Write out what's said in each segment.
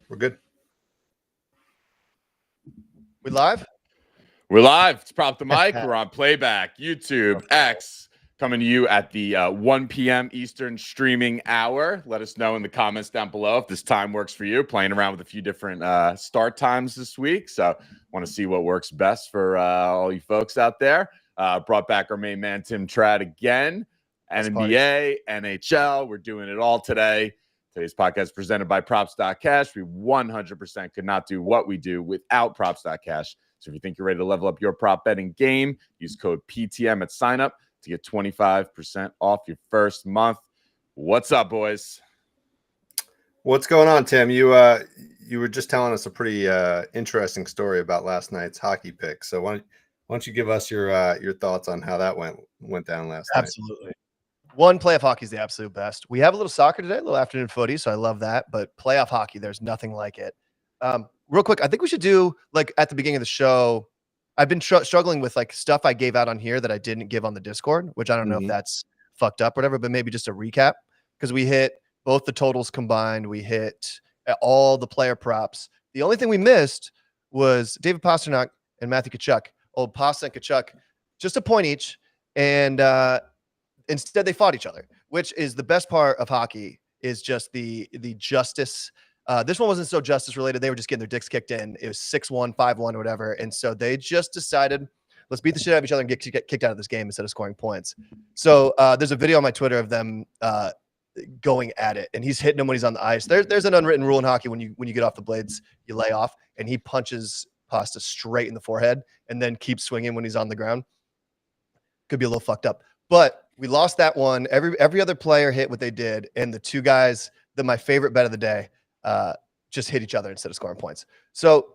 We're good. We live? We're live. It's Prop the Mic. We're on playback, YouTube, X, coming to you at the 1 p.m. Eastern streaming hour. Let us know in the comments down below if this time works for you. Playing around with a few different start times this week. So want to see what works best for all you folks out there. Brought back our main man, Tim Trad, again. NBA, NHL. We're doing it all today. Today's podcast is presented by Props.cash. We 100% could not do what we do without Props.cash. So if you think you're ready to level up your prop betting game, use code PTM at sign up to get 25% off your first month. What's up, boys? What's going on, Tim? You were just telling us a pretty interesting story about last night's hockey pick. So why don't you give us your thoughts on how that went down last night? Absolutely. One, playoff hockey is the absolute best. We have a little soccer today, a little afternoon footy, so I love that. But playoff hockey, there's nothing like it. Real quick, I think we should do, like, at the beginning of the show, I've been struggling with, like, stuff I gave out on here that I didn't give on the Discord, which I don't know if that's fucked up or whatever, but maybe just a recap. Because we hit both the totals combined. We hit all the player props. The only thing we missed was David Pastrnak and Matthew Tkachuk. Old Pasta and Tkachuk, just a point each. And instead, they fought each other, which is the best part of hockey, is just the justice. This one wasn't so justice related. They were just getting their dicks kicked in. It was 6-1, 5-1, or whatever. And so they just decided, let's beat the shit out of each other and get kicked out of this game instead of scoring points. So there's a video on my Twitter of them going at it, and he's hitting him when he's on the ice. There's an unwritten rule in hockey: when you get off the blades, you lay off, and he punches Pasta straight in the forehead and then keeps swinging when he's on the ground. Could be a little fucked up, but we lost that one. Every other player hit what they did, and the two guys, my favorite bet of the day, just hit each other instead of scoring points. So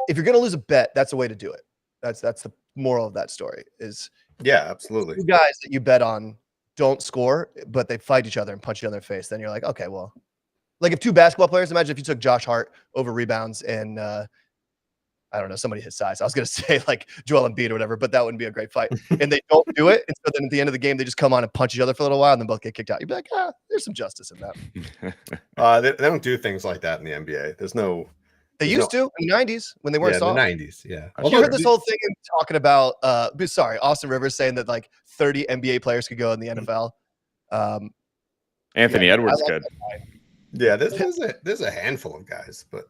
if you're going to lose a bet, that's a way to do it. That's the moral of that story is, yeah, absolutely. Two guys that you bet on don't score, but they fight each other and punch each other in the face. Then you're like, okay, well, like if two basketball players, imagine if you took Josh Hart over rebounds and I don't know, somebody his size. I was going to say like Joel Embiid or whatever, but that wouldn't be a great fight. And they don't do it. And so then at the end of the game, they just come on and punch each other for a little while and then both get kicked out. You'd be like, there's some justice in that. They don't do things like that in the NBA. They used to in the 90s when they weren't soft. In the 90s, yeah. You heard this whole thing talking about, Austin Rivers saying that like 30 NBA players could go in the NFL. Anthony Edwards could. Yeah, there's a handful of guys, but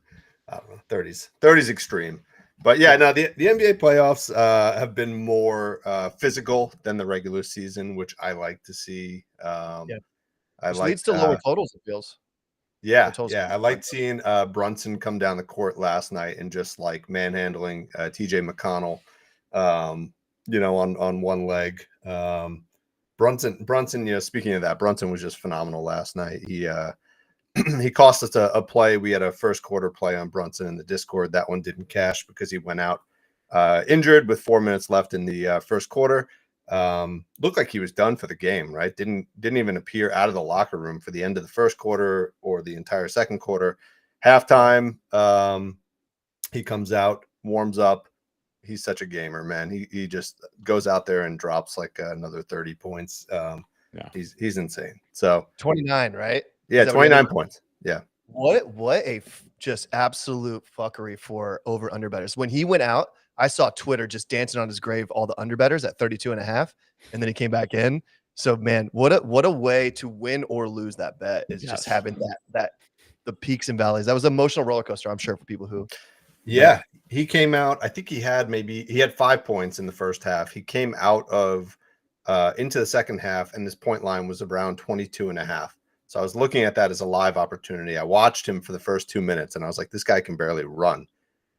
I don't know, 30's extreme. But yeah, no, the NBA playoffs have been more physical than the regular season, which I like to see. Which leads to lower totals, it feels. Yeah. I liked seeing Brunson come down the court last night and just like manhandling TJ McConnell, on one leg. Brunson, speaking of that, Brunson was just phenomenal last night. He cost us a play. We had a first quarter play on Brunson in the Discord. That one didn't cash because he went out injured with 4 minutes left in the first quarter. Looked like he was done for the game, right? Didn't even appear out of the locker room for the end of the first quarter or the entire second quarter. Halftime, he comes out, warms up. He's such a gamer, man. He just goes out there and drops like another 30 points. He's insane. So 29, right? Yeah, 29 points. Yeah. What a just absolute fuckery for over under bettors. When he went out, I saw Twitter just dancing on his grave, all the under bettors at 32.5, and then he came back in. So man, what a way to win or lose that bet is just having that the peaks and valleys. That was an emotional roller coaster, I'm sure, for people who. Yeah, he came out. I think he had 5 points in the first half. He came out of into the second half, and this point line was around 22.5. So I was looking at that as a live opportunity. I watched him for the first 2 minutes, and I was like, this guy can barely run.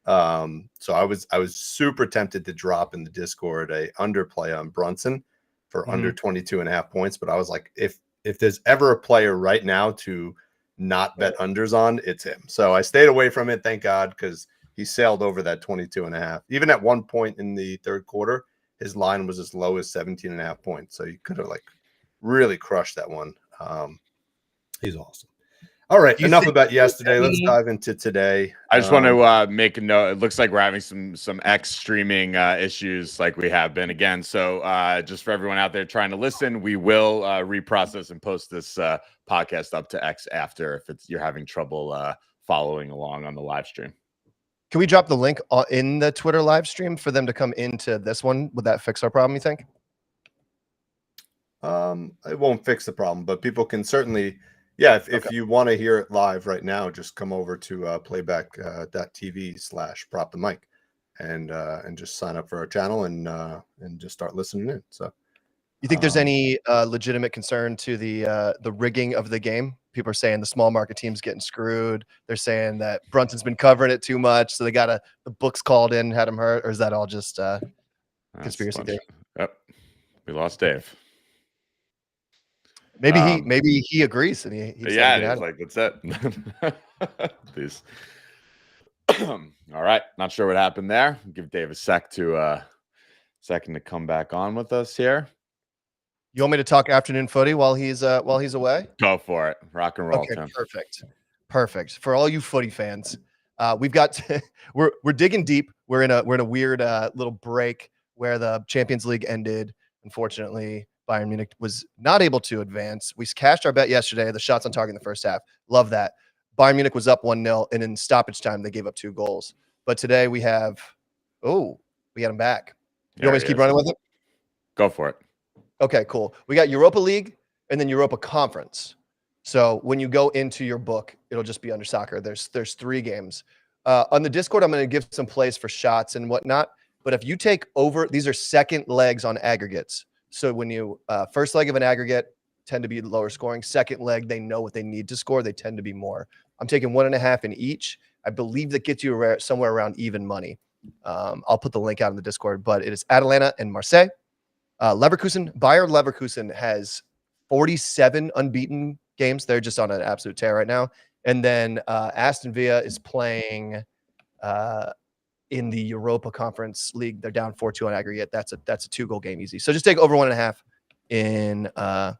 So I was super tempted to drop in the Discord a underplay on Brunson for under 22.5 points. But I was like, if there's ever a player right now to not bet unders on, it's him. So I stayed away from it, thank God, because he sailed over that 22.5. Even at one point in the third quarter, his line was as low as 17.5 points. So he could have like really crushed that one. He's awesome. All right, enough about yesterday. Let's dive into today. I just want to make a note. It looks like we're having some X streaming issues like we have been again. So just for everyone out there trying to listen, we will reprocess and post this podcast up to X after if you're having trouble following along on the live stream. Can we drop the link in the Twitter live stream for them to come into this one? Would that fix our problem, you think? It won't fix the problem, but people can certainly, if you want to hear it live right now, just come over to playback.tv/prop the mic and just sign up for our channel and just start listening in. So you think there's any legitimate concern to the rigging of the game? People are saying the small market team's getting screwed. They're saying that Brunson's been covering it too much, so they got the books called in, had him hurt, or is that all just conspiracy theory? Yep, we lost Dave. Maybe he agrees, and he he's like, that's it. Please. All right, not sure what happened there. Give Dave a second to come back on with us here. You want me to talk afternoon footy while he's away? Go for it. Rock and roll. Okay, Tim. perfect. For all you footy fans, we've got we're digging deep. We're in a weird little break where the Champions League ended. Unfortunately, Bayern Munich was not able to advance. We cashed our bet yesterday. The shots on target in the first half. Love that. Bayern Munich was up 1-0, and in stoppage time they gave up 2 goals. But today we have we got him back. You want me to keep running with it? Go for it. Okay, cool. We got Europa League and then Europa Conference. So when you go into your book, it'll just be under soccer. There's 3 games. On the Discord, I'm going to give some plays for shots and whatnot. But if you take over, these are second legs on aggregates. So when you first leg of an aggregate tend to be lower scoring. Second leg, they know what they need to score. They tend to be more. I'm taking 1.5 in each. I believe that gets you somewhere around even money. I'll put the link out in the Discord, but it is Atalanta and Marseille. Bayer Leverkusen has 47 unbeaten games. They're just on an absolute tear right now. And then Aston Villa is playing in the Europa Conference League. They're down 4-2 on aggregate. That's a 2-goal game easy. So just take over 1.5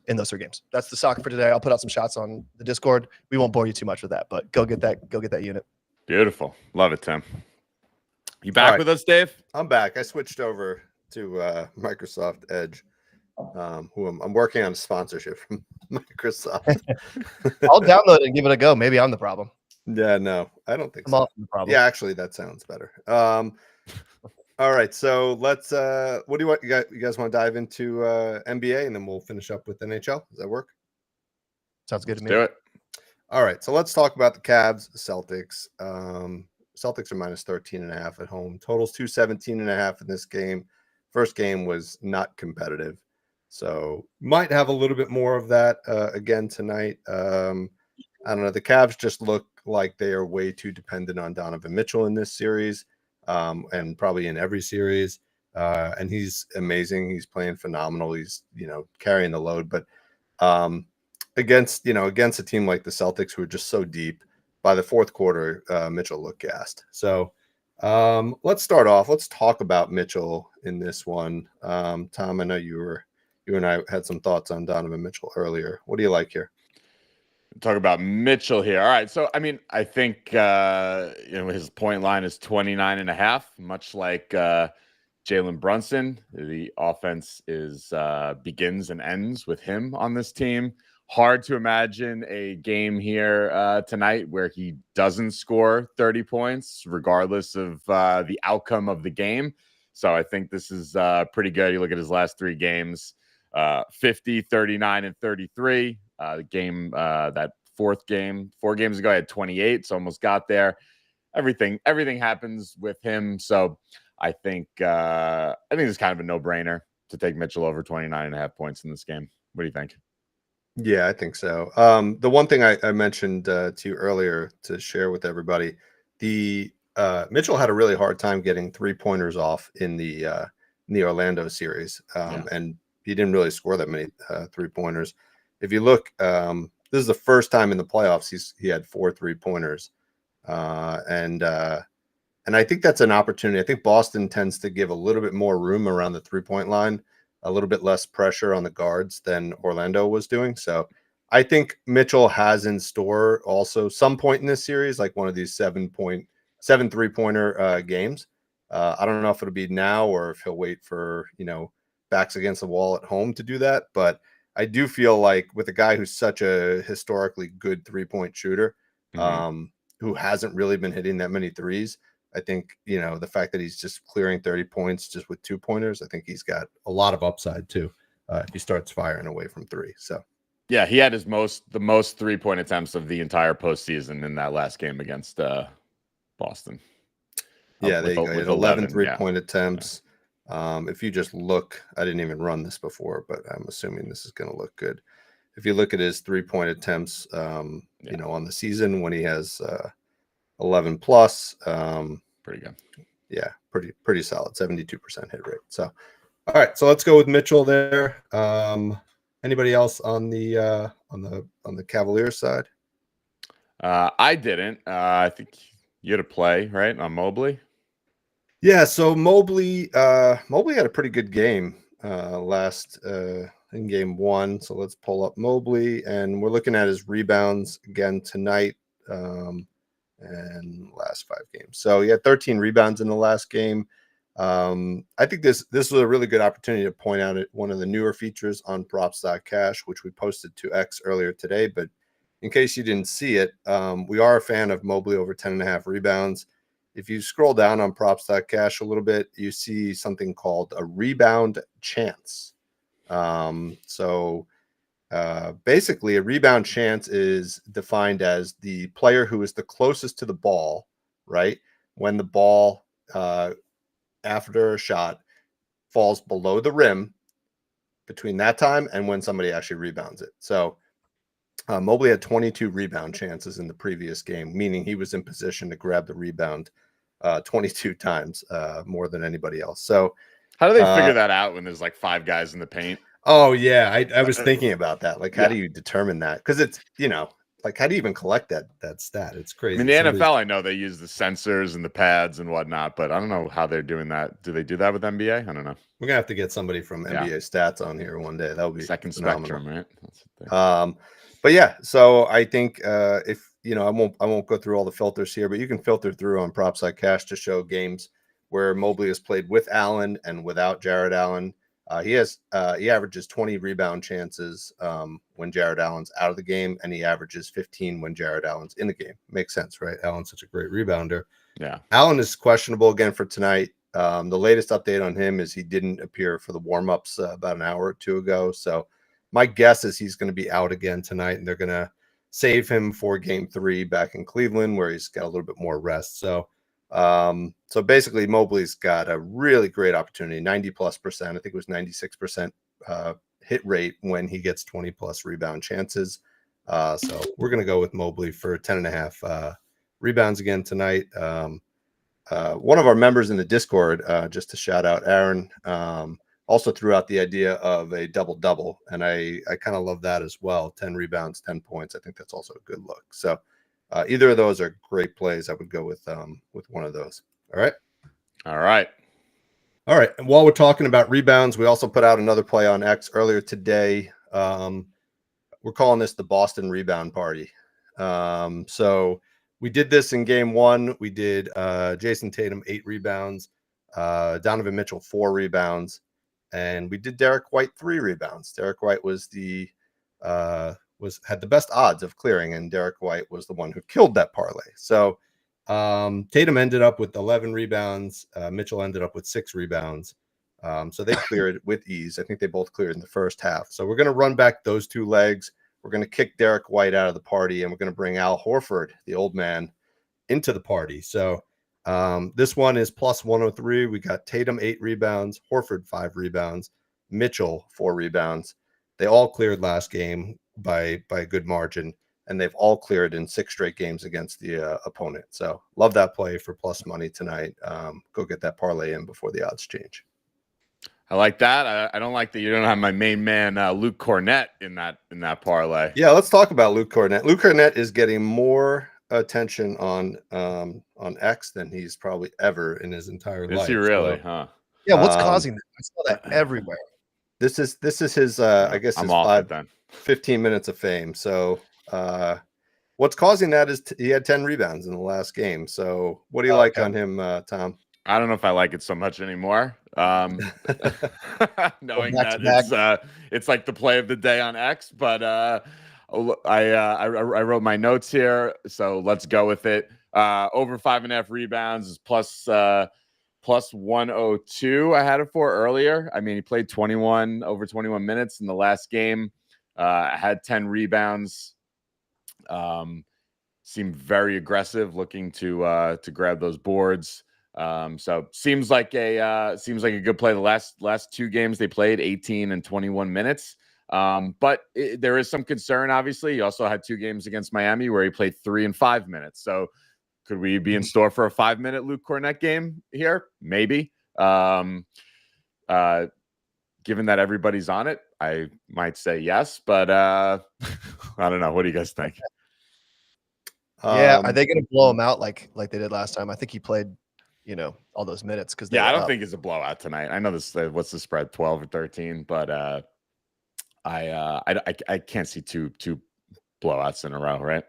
in those 3 games. That's the soccer for today. I'll put out some shots on the Discord. We won't bore you too much with that, but go get that unit. Beautiful. Love it, Tim. You back with us, Dave? I'm back. I switched over to Microsoft Edge, who I'm working on a sponsorship from Microsoft. I'll download it and give it a go. Maybe I'm the problem. Yeah, no, I don't think I'm so. also the problem. Yeah, actually, that sounds better. All right, so let's. What do you want? You guys want to dive into NBA, and then we'll finish up with NHL? Does that work? Sounds good to me. Do it. All right, so let's talk about the Cavs, Celtics. Celtics are minus 13.5 at home. Totals 217.5 in this game. First game was not competitive, so might have a little bit more of that again tonight. I don't know. The Cavs just look like they are way too dependent on Donovan Mitchell in this series, and probably in every series. And he's amazing. He's playing phenomenal. He's carrying the load, but against a team like the Celtics, who are just so deep, by the fourth quarter, Mitchell looked gassed. So let's start off. Let's talk about Mitchell in this one. Tom, I know you and I had some thoughts on Donovan Mitchell earlier. What do you like here? Talk about Mitchell here. All right. So, I mean, I think, his point line is 29.5, much like Jalen Brunson. The offense begins and ends with him on this team. Hard to imagine a game here tonight where he doesn't score 30 points, regardless of the outcome of the game. So I think this is pretty good. You look at his last 3 games, 50, 39, and 33. The game, that 4th game, 4 games ago, I had 28, so almost got there. Everything happens with him. So I think it's kind of a no-brainer to take Mitchell over 29.5 points in this game. What do you think? Yeah, I think so. The one thing I mentioned to you earlier to share with everybody, the Mitchell had a really hard time getting 3-pointers off in the Orlando series, and he didn't really score that many 3-pointers. If you look, this is the first time in the playoffs he had 4 3-pointers, and I think that's an opportunity. I think Boston tends to give a little bit more room around the 3-point line, a little bit less pressure on the guards than Orlando was doing. So I think Mitchell has in store also some point in this series, like one of these 7 3-pointer games. I don't know if it'll be now or if he'll wait for, backs against the wall at home to do that. But I do feel like with a guy who's such a historically good 3-point shooter, who hasn't really been hitting that many threes. I think, the fact that he's just clearing 30 points just with 2-pointers, I think he's got a lot of upside too if he starts firing away from three. So, yeah, he had the most 3-point attempts of the entire postseason in that last game against Boston. Yeah, there you go. He had 11 3-point attempts. Yeah. If you just look, I didn't even run this before, but I'm assuming this is going to look good. If you look at his 3-point attempts, on the season when he has 11 plus, pretty good. Yeah, pretty solid, 72% hit rate. So, all right, so let's go with Mitchell there. Anybody else on the Cavaliers side? I didn't. I think you had a play right on Mobley. Yeah, so Mobley had a pretty good game last in game 1. So let's pull up Mobley, and we're looking at his rebounds again tonight. And last 5 games. So he had 13 rebounds in the last game. I think this was a really good opportunity to point out one of the newer features on props.cash, which we posted to X earlier today. But in case you didn't see it, we are a fan of Mobley over 10.5 rebounds. If you scroll down on props.cash a little bit, you see something called a rebound chance. Basically, a rebound chance is defined as the player who is the closest to the ball, right? When the ball, after a shot, falls below the rim between that time and when somebody actually rebounds it. So Mobley had 22 rebound chances in the previous game, meaning he was in position to grab the rebound 22 times, more than anybody else. So how do they figure that out when there's like 5 guys in the paint? Oh yeah, I was thinking about that. Like, how do you determine that? Because it's like, how do you even collect that stat? It's crazy. I mean, the NFL, I know they use the sensors and the pads and whatnot, but I don't know how they're doing that. Do they do that with NBA? I don't know. We're gonna have to get somebody from NBA stats on here one day. That would be second phenomenal. spectrum, right? But yeah, so I think if I won't go through all the filters here, but you can filter through on props.cash to show games where Mobley has played with Allen and without Jared Allen. He averages 20 rebound chances when Jared Allen's out of the game, and he averages 15 when Jared Allen's in the game. Makes sense, right? Allen's such a great rebounder. Yeah. Allen is questionable again for tonight. The latest update on him is he didn't appear for the warm-ups about an hour or 2 ago. So my guess is he's going to be out again tonight, and they're going to save him for game 3 back in Cleveland, where he's got a little bit more rest. So basically Mobley's got a really great opportunity, 90+%. I think it was 96% hit rate when he gets 20+ rebound chances. So we're going to go with Mobley for 10.5 rebounds again tonight. One of our members in the Discord, just to shout out Aaron, also threw out the idea of a double-double, and I kind of love that as well. 10 rebounds, 10 points. I think that's also a good look. So either of those are great plays. I would go with one of those. All right. And while we're talking about rebounds, we also put out another play on X earlier today. We're calling this the Boston Rebound Party. So we did this in game 1. We did Jason Tatum 8 rebounds, Donovan Mitchell 4 rebounds, and we did Derek White 3 rebounds. Derek White was had the best odds of clearing, and Derek White was the one who killed that parlay. So Tatum ended up with 11 rebounds. Mitchell ended up with 6 rebounds. So they cleared with ease. I think they both cleared in the first half. So we're going to run back those 2 legs. We're going to kick Derek White out of the party, and we're going to bring Al Horford, the old man, into the party. So this one is plus 103. We got Tatum 8 rebounds, Horford 5 rebounds, Mitchell 4 rebounds. They all cleared last game by a good margin, and they've all cleared in 6 straight games against the opponent. So love that play for plus money tonight. Go get that parlay in before the odds change. I like that. I don't like that you don't have my main man Luke Cornett in that parlay. Yeah, let's talk about Luke Cornett. Luke Cornett is getting more attention on X than he's probably ever in his entire life. Is he really? So, Yeah, what's causing that? I saw that everywhere. This is his I guess I'm his off then. 15 minutes of fame. So what's causing that is he had 10 rebounds in the last game. So what do you like on him, Tom? I don't know if I like it so much anymore. Knowing that it's like the play of the day on X, but I wrote my notes here, so let's go with it. Over 5.5 rebounds is plus 102. I had it for earlier. I mean, he played over 21 minutes in the last game. Had 10 rebounds. Seemed very aggressive, looking to grab those boards. So seems like a good play. The last two games they played 18 and 21 minutes. But there is some concern. Obviously, he also had two games against Miami where he played 3 and 5 minutes. So could we be in store for a 5-minute Luke Cornett game here? Maybe. Given that everybody's on it, I might say yes, but I don't know. What do you guys think? Yeah, are they going to blow him out like they did last time? I think he played, all those minutes because I don't think it's a blowout tonight. I know this. What's the spread? 12 or 13, but I can't see two blowouts in a row, right?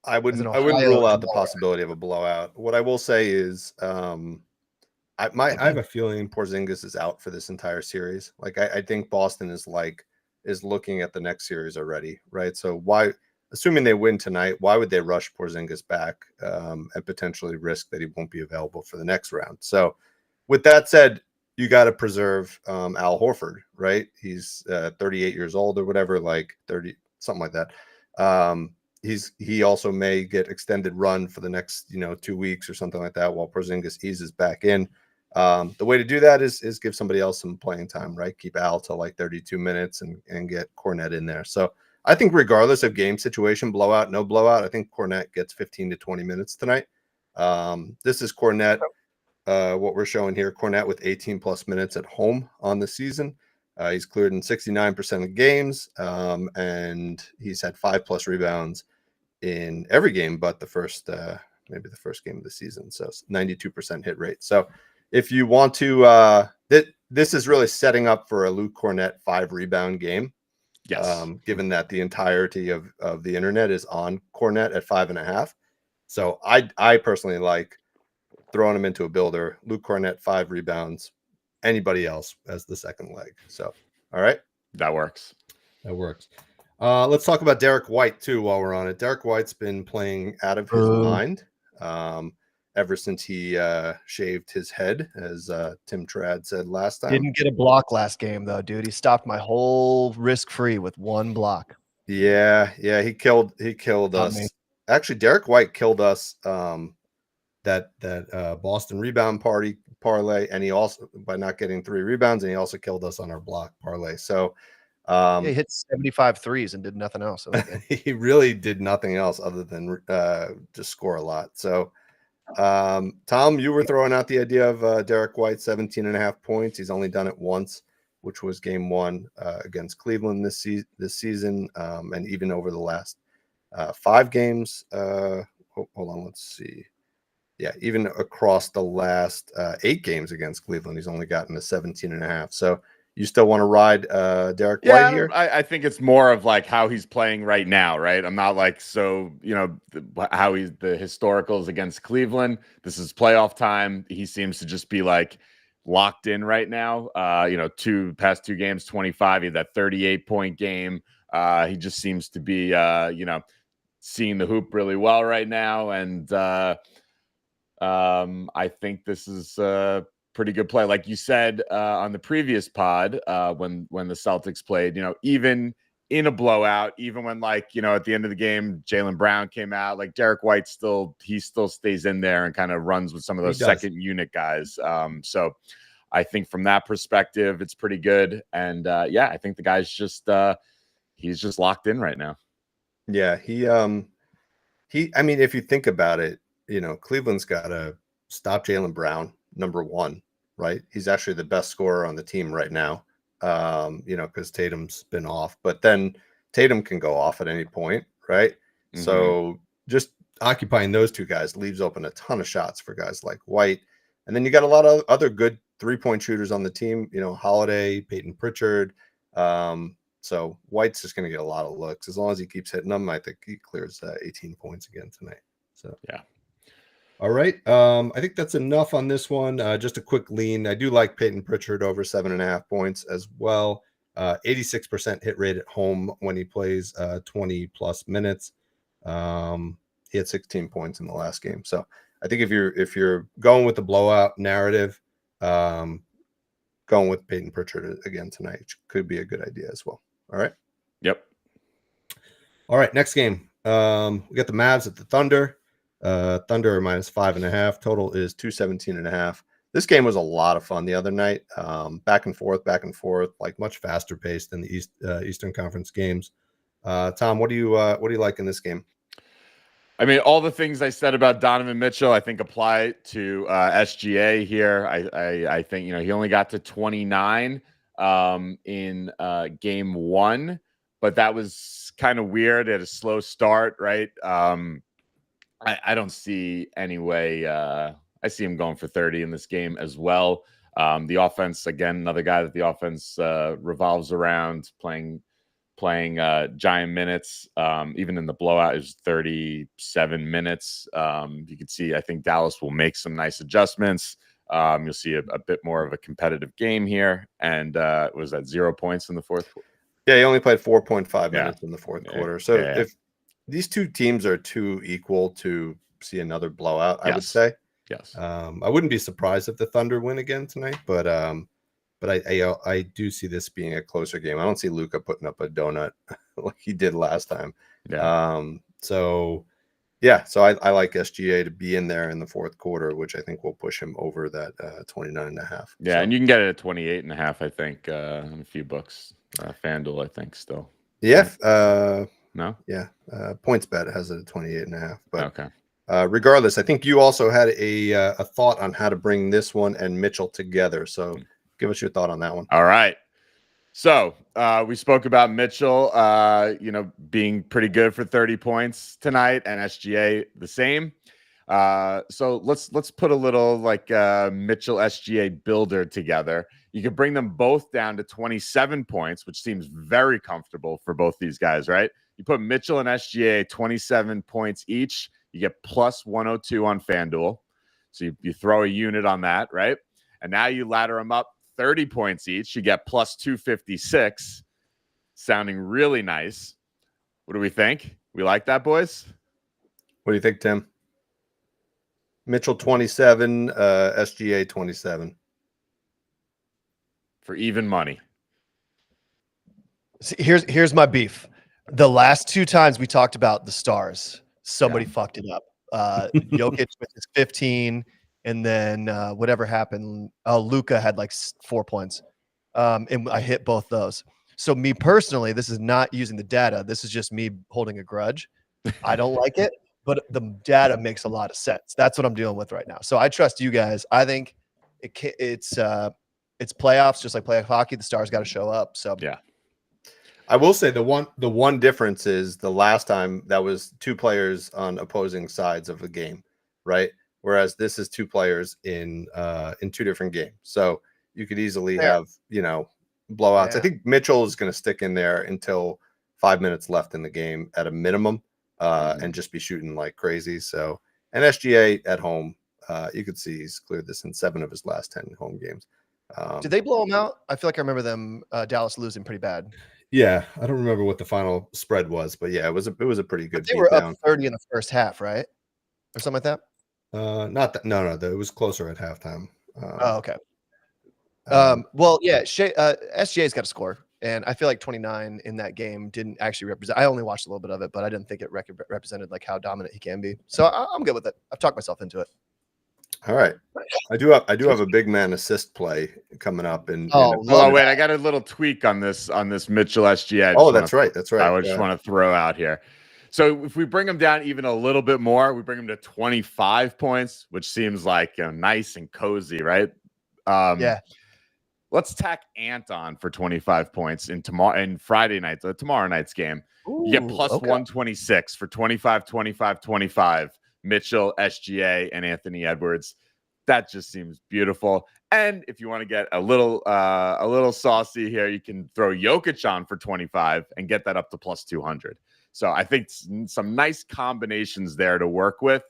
I wouldn't rule out the possibility of a blowout. What I will say is, I have a feeling Porzingis is out for this entire series. Like I think Boston is looking at the next series already, right? So assuming they win tonight, why would they rush Porzingis back and potentially risk that he won't be available for the next round? So with that said, you got to preserve Al Horford, right? He's 38 years old or whatever, like 30, something like that. He also may get extended run for the next 2 weeks or something like that while Porzingis eases back in. The way to do that is give somebody else some playing time, right? Keep Al to like 32 minutes and get Cornett in there. So I think regardless of game situation, blowout, no blowout, I think Cornett gets 15 to 20 minutes tonight. This is Cornett. What we're showing here, Cornett with 18 plus minutes at home on the season. He's cleared in 69% of games, and he's had 5+ rebounds in every game but the first game of the season. So 92% hit rate. So if you want to, this is really setting up for a Luke Cornett 5 rebound game. Yes. Given that the entirety of the internet is on Cornett at 5.5. So I personally like throwing him into a builder. Luke Cornett 5 rebounds. Anybody else as the second leg. So all right, that works. Let's talk about Derek White too while we're on it. Derek White's been playing out of his mind ever since he shaved his head, as Tim Trad said last time. Didn't get a block last game though, dude. He stopped my whole risk-free with one block. Yeah, he killed us. Actually, Derek White killed us that Boston rebound parlay, and he also, by not getting 3 rebounds, and he also killed us on our block parlay. So he hit 75 threes and did nothing else. He really did nothing else other than just score a lot. So Tom, you were throwing out the idea of Derek White 17.5 points. He's only done it once, which was game 1 against Cleveland this season, and even over the last 5 games. Hold on, let's see. Yeah, even across the last 8 games against Cleveland, he's only gotten a 17.5. So you still want to ride Derek White here? I think it's more of like how he's playing right now, right? I'm not like, how he's the historicals against Cleveland. This is playoff time. He seems to just be like locked in right now. Past 2 games, 25. He had that 38-point game. He just seems to be, seeing the hoop really well right now. And I think this is a pretty good play. Like you said on the previous pod, when the Celtics played, even in a blowout, even when at the end of the game, Jaylen Brown came out, like Derek White still stays in there and kind of runs with some of those second unit guys. So I think from that perspective, it's pretty good. And I think the guy's just he's just locked in right now. Yeah, I mean, if you think about it, Cleveland's got to stop Jaylen Brown, number 1, right? He's actually the best scorer on the team right now, because Tatum's been off. But then Tatum can go off at any point, right? Mm-hmm. So just occupying those 2 guys leaves open a ton of shots for guys like White. And then you got a lot of other good 3-point shooters on the team, Holiday, Peyton Pritchard. So White's just going to get a lot of looks. As long as he keeps hitting them, I think he clears 18 points again tonight. So yeah. All right. I think that's enough on this one. Just a quick lean. I do like Peyton Pritchard over 7.5 points as well. 86% hit rate at home when he plays 20 plus minutes. He had 16 points in the last game. So I think if you're going with the blowout narrative, going with Peyton Pritchard again tonight could be a good idea as well. All right. Yep. All right. Next game. We got the Mavs at the Thunder. Thunder are -5.5. Total is 217.5. This game was a lot of fun the other night. Back and forth, like much faster paced than the Eastern Conference games. Tom, what do you like in this game? I mean, all the things I said about Donovan Mitchell, I think apply to SGA here. I think, he only got to 29 in game one, but that was kind of weird at a slow start, right? I don't see any way. I see him going for 30 in this game as well. The offense, again, another guy that the offense revolves around, playing giant minutes. Even in the blowout is 37 minutes. You can see, I think Dallas will make some nice adjustments. You'll see a bit more of a competitive game here. And was that 0 points in the fourth quarter? Yeah, he only played 4.5 minutes in the fourth quarter. So if these two teams are too equal to see another blowout, I would say. Yes. I wouldn't be surprised if the Thunder win again tonight, but I do see this being a closer game. I don't see Luka putting up a donut like he did last time. Yeah. So I like SGA to be in there in the fourth quarter, which I think will push him over that 29.5. Yeah, so. And you can get it at 28.5, I think, in a few books. FanDuel, I think, still. Yeah. No? Yeah. PointsBet has it at 28.5. But okay. Regardless, I think you also had a thought on how to bring this one and Mitchell together. So give us your thought on that one. All right. So we spoke about Mitchell, being pretty good for 30 points tonight, and SGA the same. So let's put a little Mitchell SGA builder together. You could bring them both down to 27 points, which seems very comfortable for both these guys, right? You put Mitchell and SGA 27 points each, you get plus 102 on FanDuel. So you throw a unit on that, right? And now you ladder them up 30 points each, you get plus 256, sounding really nice. What do we think? We like that, boys? What do you think, Tim? Mitchell 27, SGA 27. For even money. See, here's my beef. The last two times we talked about the stars, somebody fucked it up. Jokic with his 15, and then whatever happened, Luka had 4 points, and I hit both those. So me personally, this is not using the data. This is just me holding a grudge. I don't like it, but the data makes a lot of sense. That's what I'm dealing with right now. So I trust you guys. I think it's playoffs, just like playoff hockey. The stars got to show up. So yeah. I will say the one difference is the last time that was two players on opposing sides of a game, right? Whereas this is two players in two different games. So you could easily have, blowouts. I think Mitchell is going to stick in there until 5 minutes left in the game at a minimum, and just be shooting like crazy. So, and SGA at home, you could see he's cleared this in 7 of his last 10 home games. Did they blow him out? I feel like I remember them Dallas losing pretty bad. Yeah, I don't remember what the final spread was, but yeah, it was a pretty good. But they were up 30 in the first half, right, or something like that. Not that. No, it was closer at halftime. Okay. Well, yeah, SGA's got to score, and I feel like 29 in that game didn't actually represent. I only watched a little bit of it, but I didn't think it represented how dominant he can be. So I'm good with it. I've talked myself into it. All right, I do have a big man assist play coming up. Wait, I got a little tweak on this Mitchell SGA. That's right. I just want to throw out here. So if we bring him down even a little bit more, we bring him to 25 points, which seems like nice and cozy, right? Yeah. Let's tack Ant on for 25 points in Friday night, tomorrow night's game. Ooh, you get plus 126 for 25, 25, 25. Mitchell, SGA, and Anthony Edwards. That just seems beautiful. And if you want to get a little saucy here, you can throw Jokic on for 25 and get that up to plus 200. So I think some nice combinations there to work with.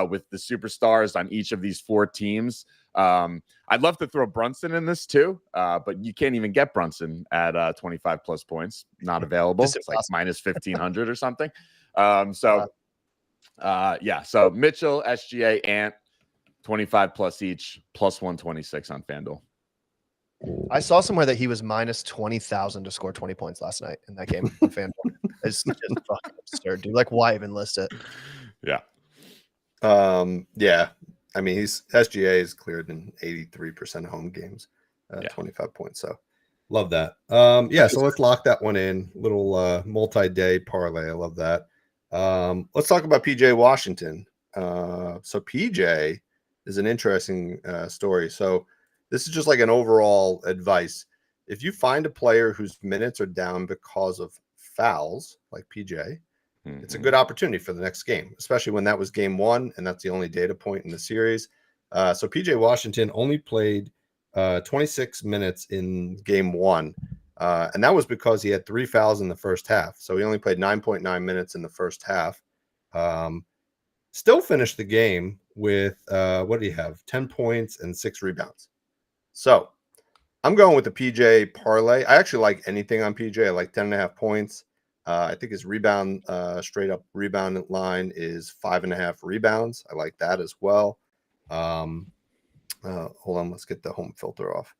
with the superstars on each of these 4 teams. I'd love to throw Brunson in this too, but you can't even get Brunson at 25 plus points. Not available. It's like minus 1,500 or something. So Mitchell, SGA, Ant, 25 plus each, plus 126 on FanDuel. I saw somewhere that he was minus 20,000 to score 20 points last night in that game on FanDuel. It's just fucking absurd, dude. Like, why even list it? Yeah. Yeah. I mean, SGA is cleared in 83% of home games, 25 points. So love that. So let's lock that one in. Little multi-day parlay. I love that. Let's talk about PJ Washington. So PJ is an interesting story. So this is just like an overall advice. If you find a player whose minutes are down because of fouls, like PJ, it's a good opportunity for the next game, especially when that was game 1, and that's the only data point in the series. So PJ Washington only played 26 minutes in game 1, and that was because he had 3 fouls in the first half. So he only played 9.9 minutes in the first half. Still finished the game with, what did he have? 10 points and 6 rebounds. So I'm going with the PJ parlay. I actually like anything on PJ. I like 10.5 points. I think his rebound, straight up rebound line is 5.5 rebounds. I like that as well. Hold on, let's get the home filter off.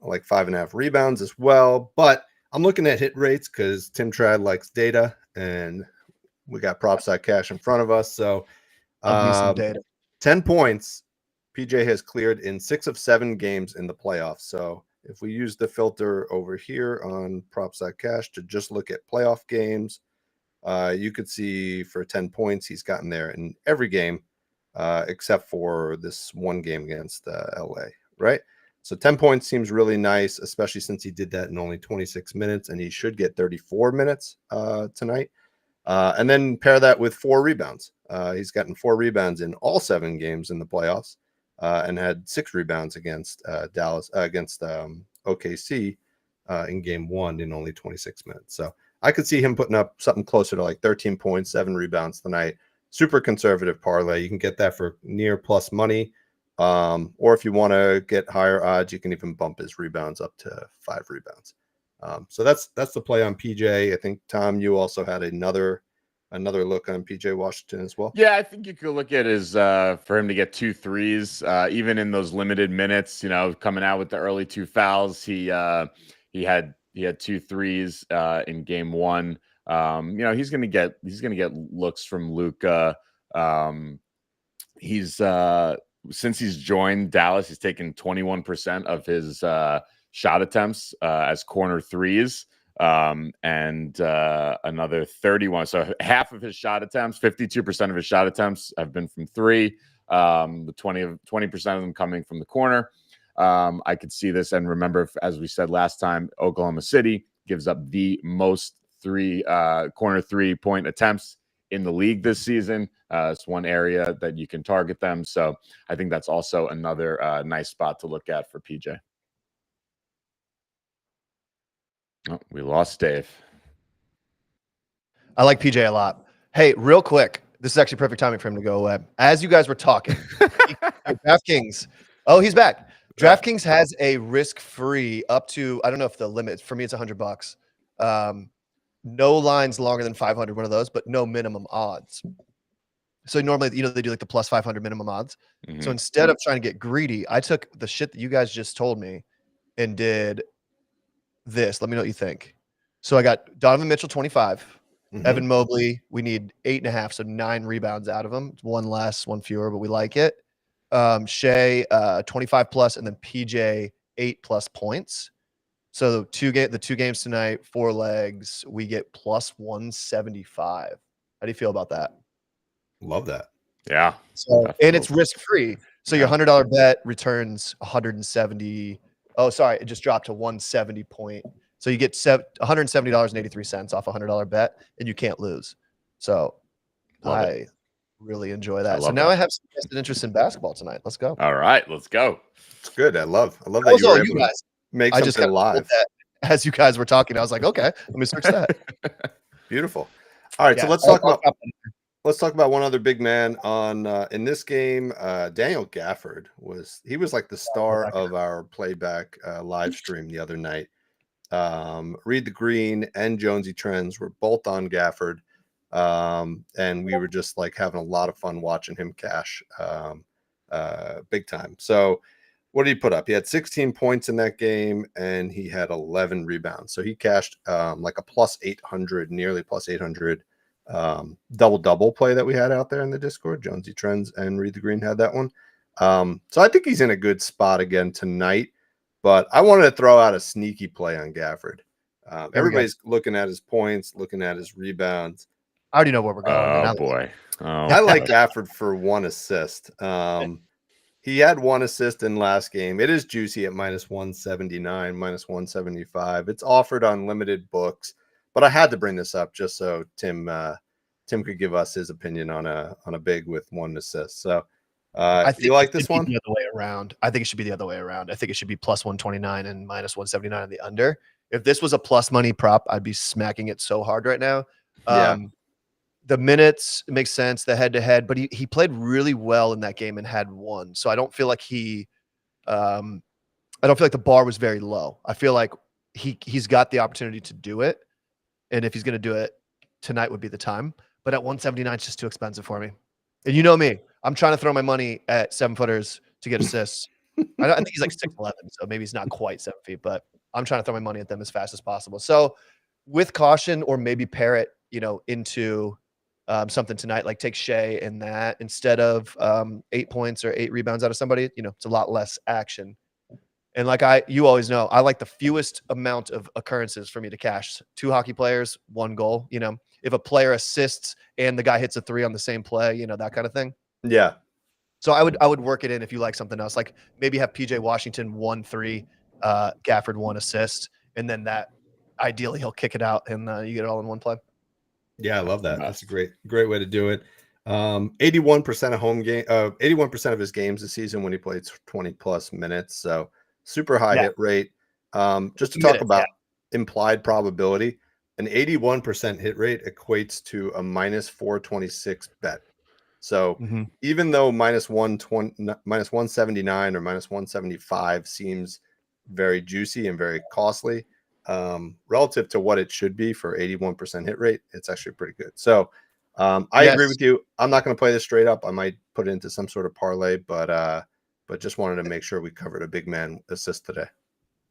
I like 5.5 rebounds as well, but I'm looking at hit rates because Tim Trad likes data, and we got Props.cash in front of us. So Some data. 10 points. PJ has cleared in 6 of 7 games in the playoffs. So if we use the filter over here on Props.cash to just look at playoff games, you could see for 10 points, he's gotten there in every game except for this one game against LA, right? So 10 points seems really nice, especially since he did that in only 26 minutes, and he should get 34 minutes tonight. And then pair that with 4 rebounds. He's gotten 4 rebounds in all 7 games in the playoffs. And had 6 rebounds against OKC in game 1 in only 26 minutes. So I could see him putting up something closer to like 13 points, 7 rebounds tonight. Super conservative parlay. You can get that for near plus money. Or if you want to get higher odds, you can even bump his rebounds up to 5 rebounds. So that's the play on PJ. I think, Tom, you also had another look on PJ Washington as well. Yeah, I think you could look at his for him to get 2 threes, even in those limited minutes. Coming out with the early 2 fouls, he had 2 threes in game 1. He's gonna get looks from Luka. Since he's joined Dallas, he's taken 21% of his shot attempts as corner threes. And another 31. So half of his shot attempts, 52% of his shot attempts have been from 3, with 20% of them coming from the corner. I could see this. And remember, as we said last time, Oklahoma City gives up the most corner 3-point attempts in the league this season. It's one area that you can target them. So I think that's also another nice spot to look at for PJ. Oh, we lost Dave. I like PJ a lot. Hey, real quick, this is actually perfect timing for him to go away. As you guys were talking, DraftKings. Oh, he's back. DraftKings has a risk-free up to, I don't know if the limit, for me it's $100. No lines longer than 500, one of those, but no minimum odds. So normally, they do like the plus 500 minimum odds. Mm-hmm. So instead of trying to get greedy, I took the shit that you guys just told me and did this. Let me know what you think. So I got Donovan Mitchell 25, Evan Mobley. We need 8.5, so 9 rebounds out of him. 1 less, 1 fewer, but we like it. Shea 25 plus, and then PJ 8+ points. So the 2 games tonight, 4 legs. We get plus 175. How do you feel about that? Love that. Yeah. So and it's risk free. So your $100 bet returns 170. Oh, sorry, it just dropped to 170 point. So you get $170.83 off a $100 bet, and you can't lose. So I really enjoy that. So now I have some vested interest in basketball tonight. Let's go. All right, let's go. It's good. I love that you were able to make something just kind of live. As you guys were talking, I was like, okay, let me search that. Beautiful. All right, so let's talk about let's talk about one other big man on in this game. Daniel Gafford was like the star of our playback live stream the other night. Read the Green and Jonesy Trends were both on Gafford, and we were just like having a lot of fun watching him cash big time. So what did he put up? He had 16 points in that game and he had 11 rebounds. So he cashed like a plus 800, nearly plus 800 double play that we had out there in the Discord. Jonesy Trends and Read the Green had that one. So I think he's in a good spot again tonight, but I wanted to throw out a sneaky play on Gafford. Everybody's looking at his points, looking at his rebounds. I already know where we're going. Oh man. boy. I like Gafford for 1 assist. He had 1 assist in last game. It is juicy at minus 179, minus 175. It's offered on limited books, but I had to bring this up just so Tim could give us his opinion on a big with 1 assist. So I think you like this one? The other way around. I think it should be the other way around. I think it should be plus 129 and minus 179 on the under. If this was a plus money prop, I'd be smacking it so hard right now. Yeah. The minutes makes sense, the head-to-head, but he played really well in that game and had 1. So I don't feel like I don't feel like the bar was very low. I feel like he's got the opportunity to do it, and if he's going to do it, tonight would be the time. But at 179, it's just too expensive for me. And you know me, I'm trying to throw my money at 7-footers to get assists. I think he's like 6'11", so maybe he's not quite 7 feet, but I'm trying to throw my money at them as fast as possible. So with caution, or maybe pair it, into something tonight, like take Shea in that instead of 8 points or 8 rebounds out of somebody. It's a lot less action. And like you always know, I like the fewest amount of occurrences for me to cash. 2 hockey players, 1 goal. If a player assists and the guy hits a 3 on the same play, that kind of thing. Yeah. So I would work it in if you like something else, like maybe have PJ Washington 1-3, Gafford 1 assist, and then that ideally he'll kick it out and you get it all in one play. Yeah, I love that. That's a great way to do it. 81% of home game, 81% of his games this season when he played 20 plus minutes. So super high hit rate. Just to talk about implied probability, an 81% hit rate equates to a minus 426 bet. So even though minus 120, minus 179 or minus 175 seems very juicy and very costly, relative to what it should be for 81% hit rate, it's actually pretty good. So I agree with you. I'm not going to play this straight up. I might put it into some sort of parlay, but just wanted to make sure we covered a big man assist today.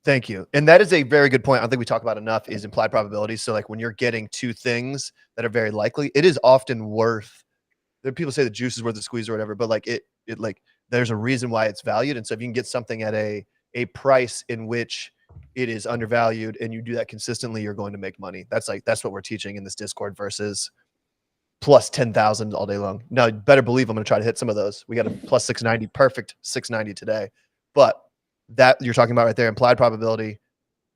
Thank you. And that is a very good point. I don't think we talk about enough is implied probability. So like when you're getting 2 things that are very likely, it is often worth, people say the juice is worth the squeeze or whatever, but like it like there's a reason why it's valued. And so if you can get something at a price in which it is undervalued and you do that consistently, you're going to make money. That's what we're teaching in this Discord versus plus 10,000 all day long. Now, better believe I'm going to try to hit some of those. We got a plus 690, perfect 690 today. But that you're talking about right there, implied probability,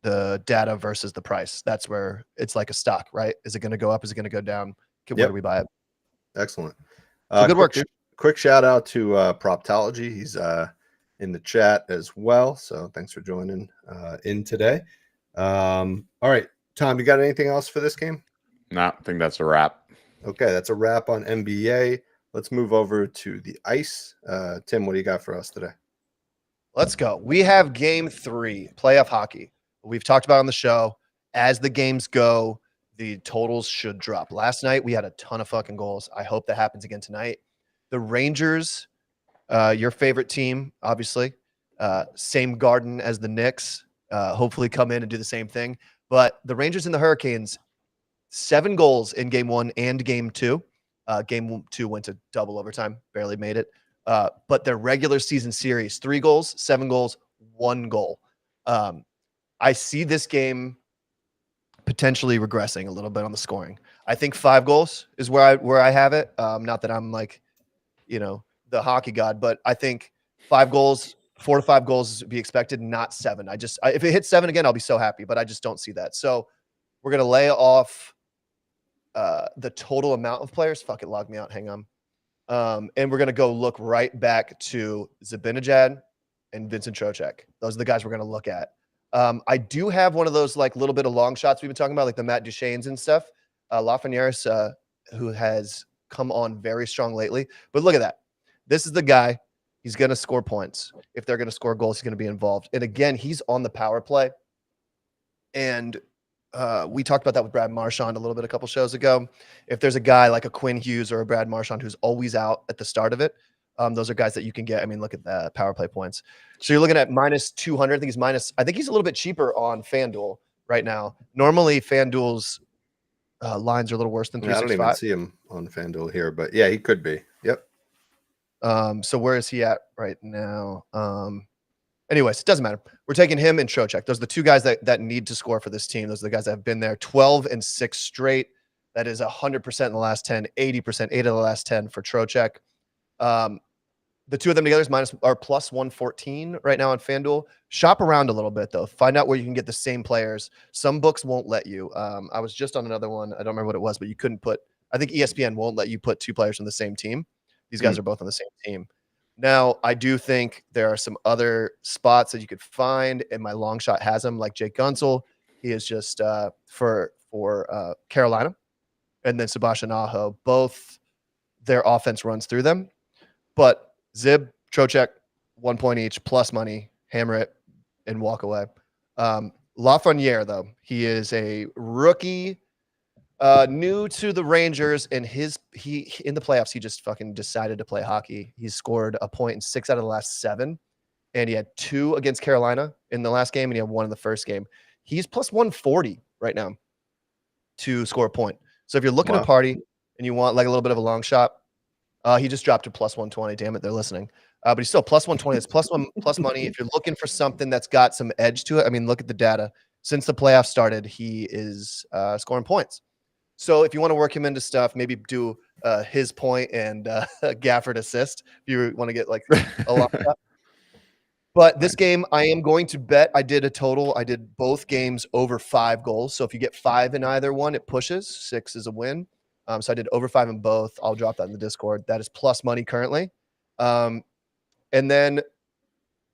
the data versus the price. That's where it's like a stock, right? Is it going to go up? Is it going to go down? Where do we buy it? Excellent. So good work. Quick shout out to Proptology. He's in the chat as well. So thanks for joining in today. All right, Tom, you got anything else for this game? No, I think that's a wrap. Okay, that's a wrap on NBA. Let's move over to the ice. Tim, what do you got for us today? Let's go. We have game 3, playoff hockey. We've talked about on the show. As the games go, the totals should drop. Last night, we had a ton of fucking goals. I hope that happens again tonight. The Rangers, your favorite team, obviously, same garden as the Knicks, hopefully come in and do the same thing. But the Rangers and the Hurricanes, 7 goals in game 1 and game 2. Game 2 went to double overtime, barely made it. But their regular season series, 3 goals, 7 goals, 1 goal. I see this game potentially regressing a little bit on the scoring. I think 5 goals is where I have it. Not that I'm like, the hockey god, but I think 5 goals, 4 to 5 goals would be expected, not 7. If it hits 7 again, I'll be so happy, but I just don't see that. So we're going to lay off the total amount of players. Fuck it, log me out. Hang on. And we're going to go look right back to Zibanejad and Vincent Trocheck. Those are the guys we're going to look at. I do have one of those like little bit of long shots we've been talking about, like the Matt Duchene's and stuff. Lafreniere's, who has come on very strong lately. But look at that. This is the guy. He's going to score points. If they're going to score goals, he's going to be involved. And again, he's on the power play. And we talked about that with Brad Marchand a little bit a couple shows ago. If there's a guy like a Quinn Hughes or a Brad Marchand who's always out at the start of it, those are guys that you can get. I mean, look at the power play points. So you're looking at minus 200. I think he's a little bit cheaper on FanDuel right now. Normally, FanDuel's lines are a little worse than 365. I don't even see him on FanDuel here, but yeah, he could be. Yep. So where is he at right now? Anyways, it doesn't matter. We're taking him and Trocheck. Those are the two guys that need to score for this team. Those are the guys that have been there 12 and 6 straight. That is 100% in the last 10, 80%, 8 of the last 10 for Trocheck. The two of them together are plus 114 right now on FanDuel. Shop around a little bit, though. Find out where you can get the same players. Some books won't let you. I was just on another one. I don't remember what it was, but you couldn't put – I think ESPN won't let you put two players on the same team. These guys are both on the same team. Now, I do think there are some other spots that you could find, and my long shot has them, like Jake Gunsel. He is just for Carolina. And then Sebastian Aho. Both their offense runs through them. But Zib, Trocheck, 1 point each, plus money, hammer it, and walk away. Lafreniere, though, he is a rookie, new to the Rangers, and he in the playoffs, he just fucking decided to play hockey. He scored a point in 6 out of the last 7, and he had 2 against Carolina in the last game, and he had 1 in the first game. He's plus 140 right now to score a point. So if you're looking to party and you want like a little bit of a long shot, he just dropped to plus 120. Damn it, they're listening. But he's still plus 120. It's plus money. If you're looking for something that's got some edge to it, I mean, look at the data. Since the playoffs started, he is scoring points. So if you want to work him into stuff, maybe do his point and Gafford assist if you want to get like a lot of that. But this game, I am going to bet. I did both games over 5 goals. So if you get 5 in either one, it pushes. 6 is a win. So I did over 5 in both. I'll drop that in the Discord. That is plus money currently. And then,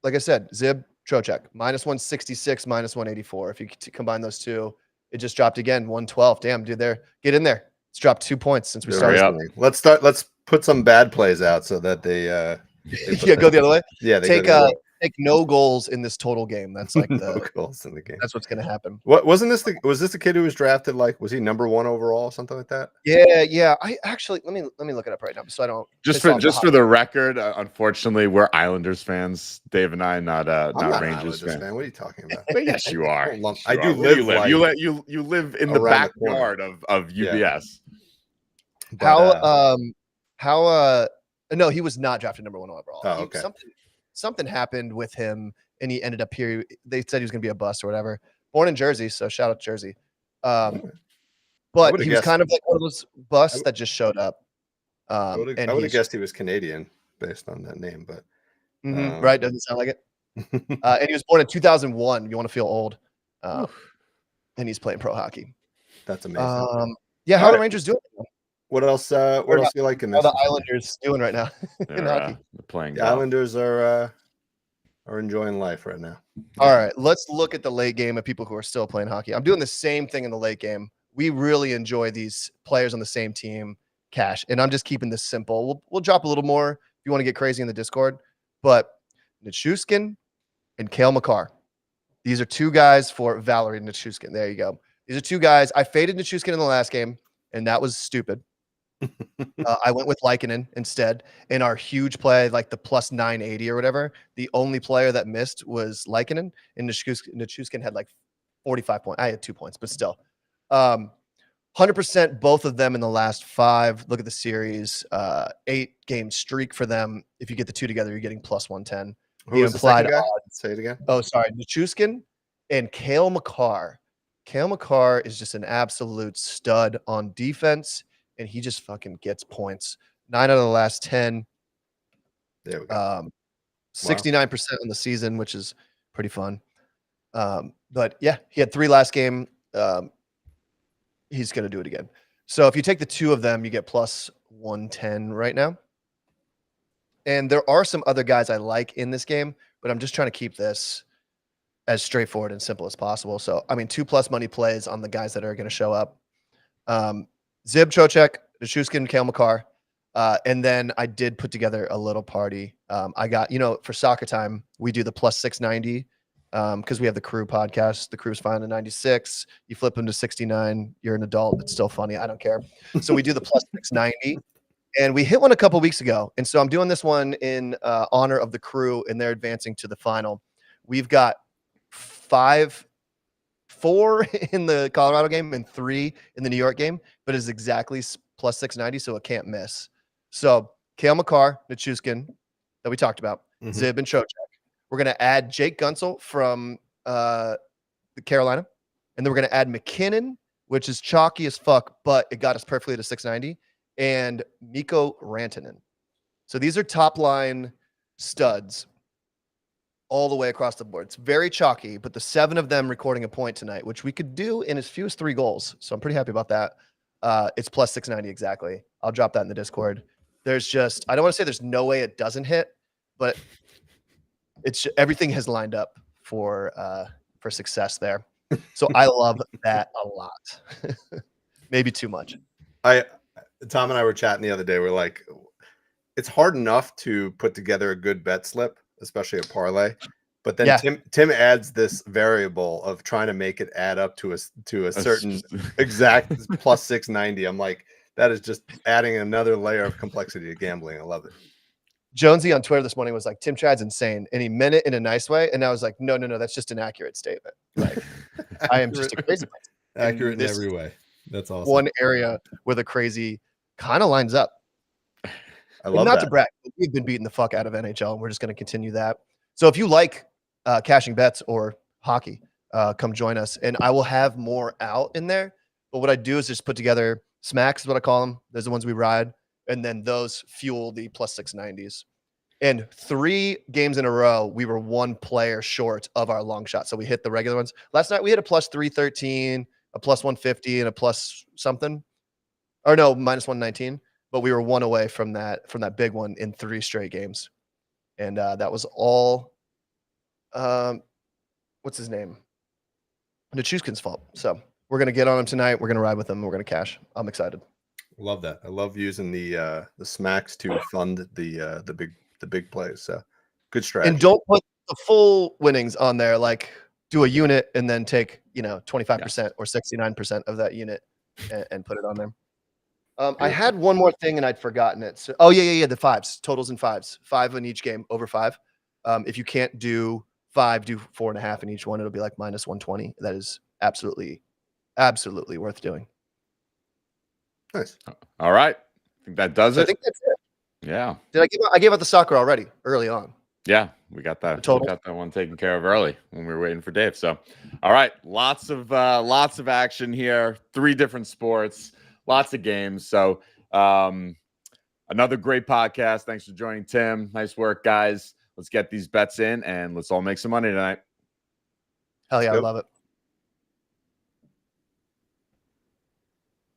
like I said, Zib, Trocheck, minus 166, minus 184. If you combine those two, it just dropped again, 112. Damn, dude, get in there. It's dropped 2 points since we started. Let's put some bad plays out so that they go the other way. Yeah, take no goals in this total game. That's like no goals in the game. That's what's going to happen. Was this the kid who was drafted? Like, was he number 1 overall, something like that? Yeah. I actually let me look it up right now so I don't. Just for the record, unfortunately, we're Islanders fans. Dave and I, not Rangers fans. Fan. What are you talking about? But yes, you are. I do live. You live in the backyard of UBS. Yeah. No, he was not drafted number 1 overall. Oh, okay. Something happened with him, and he ended up here. They said he was going to be a bust or whatever. Born in Jersey, so shout out Jersey. But he was kind of like one of those busts that just showed up. I would have guessed he was Canadian based on that name, but right, doesn't sound like it. And he was born in 2001. You want to feel old, and he's playing pro hockey. That's amazing. How are the Rangers doing? What else? What else do you like in this? How the Islanders doing right now in hockey? They're playing. The Islanders are enjoying life right now. All right, let's look at the late game of people who are still playing hockey. I'm doing the same thing in the late game. We really enjoy these players on the same team, cash, and I'm just keeping this simple. We'll drop a little more if you want to get crazy in the Discord, but Nichushkin and Cale Makar. These are 2 guys for Valerie Nichushkin. There you go. These are 2 guys. I faded Nichushkin in the last game, and that was stupid. I went with Lykinen instead in our huge play, like the plus 980 or whatever. The only player that missed was Lykinen, and Nichushkin had like 45 points. I had 2 points, but still. 100% both of them in the last 5. Look at the series. 8-game streak for them. If you get the 2 together, you're getting plus 110. Who was the second guy? Say it again. Oh, sorry. Nichushkin and Cale Makar. Cale Makar is just an absolute stud on defense. And he just fucking gets points. 9 out of the last 10. There we go. 69% on the season, which is pretty fun. But yeah, he had 3 last game. He's going to do it again. So if you take the 2 of them, you get plus 110 right now. And there are some other guys I like in this game, but I'm just trying to keep this as straightforward and simple as possible. So, I mean, 2 plus money plays on the guys that are going to show up. Zib, Trocheck, Nichushkin, Cale Makar. And then I did put together a little party. I got, for soccer time, we do the plus 690 because we have the Crew podcast. The Crew's fine in 96. You flip them to 69. You're an adult. It's still funny. I don't care. So we do the plus 690. And we hit one a couple weeks ago. And so I'm doing this one in honor of the Crew, and they're advancing to the final. We've got 4 in the Colorado game and 3 in the New York game, but it's exactly plus 690, so it can't miss. So Kale McCarr, Nichushkin, that we talked about, Zib and Trocheck. We're going to add Jake Gunsel from the Carolina, and then we're going to add McKinnon, which is chalky as fuck, but it got us perfectly to 690, and Mikko Rantanen. So these are top line studs all the way across the board. It's very chalky, but the 7 of them recording a point tonight, which we could do in as few as 3 goals. So I'm pretty happy about that. It's plus 690 exactly. I'll drop that in the Discord. There's just, I don't want to say there's no way it doesn't hit, but it's everything has lined up for success there. So I love that a lot. Maybe too much. Tom and I were chatting the other day. We're like, it's hard enough to put together a good bet slip, especially a parlay. But then Tim adds this variable of trying to make it add up to a certain exact plus 690. I'm like, that is just adding another layer of complexity to gambling. I love it. Jonesy on Twitter this morning was like, Tim Chad's insane. And he meant it in a nice way. And I was like, no, that's just an accurate statement. Like, I am just a crazy person. Accurate in every way. That's awesome. One area where the crazy kind of lines up. I love Not that. to brag, but we've been beating the fuck out of NHL, and we're just going to continue that. So if you like cashing bets or hockey, come join us. And I will have more out in there. But what I do is just put together smacks is what I call them. Those are the ones we ride. And then those fuel the plus 690s. And 3 games in a row, we were 1 player short of our long shot. So we hit the regular ones. Last night we hit a plus 313, a plus 150, and a plus something. Or no, minus 119. But we were 1 away from that big one in 3 straight games. And that was all what's his name? Nichushkin's fault. So we're gonna get on him tonight. We're gonna ride with him. We're gonna cash. I'm excited. Love that. I love using the smacks to fund the big plays. So good strategy. And don't put the full winnings on there. Like do a unit and then take 25% or 69% of that unit and put it on there. I had one more thing and I'd forgotten it. So, the 5s, totals and 5s, 5 in each game, over 5. If you can't do 5, do 4.5 in each one. It'll be like minus 120. That is absolutely worth doing. Nice. All right. I think that does it. I think that's it. Yeah. I gave out the soccer already early on. Yeah, we got that. Total. We got that one taken care of early when we were waiting for Dave. So, all right, lots of action here. 3 different sports, lots of games. So, another great podcast. Thanks for joining, Tim. Nice work, guys. Let's get these bets in and let's all make some money tonight. Hell yeah, I love it.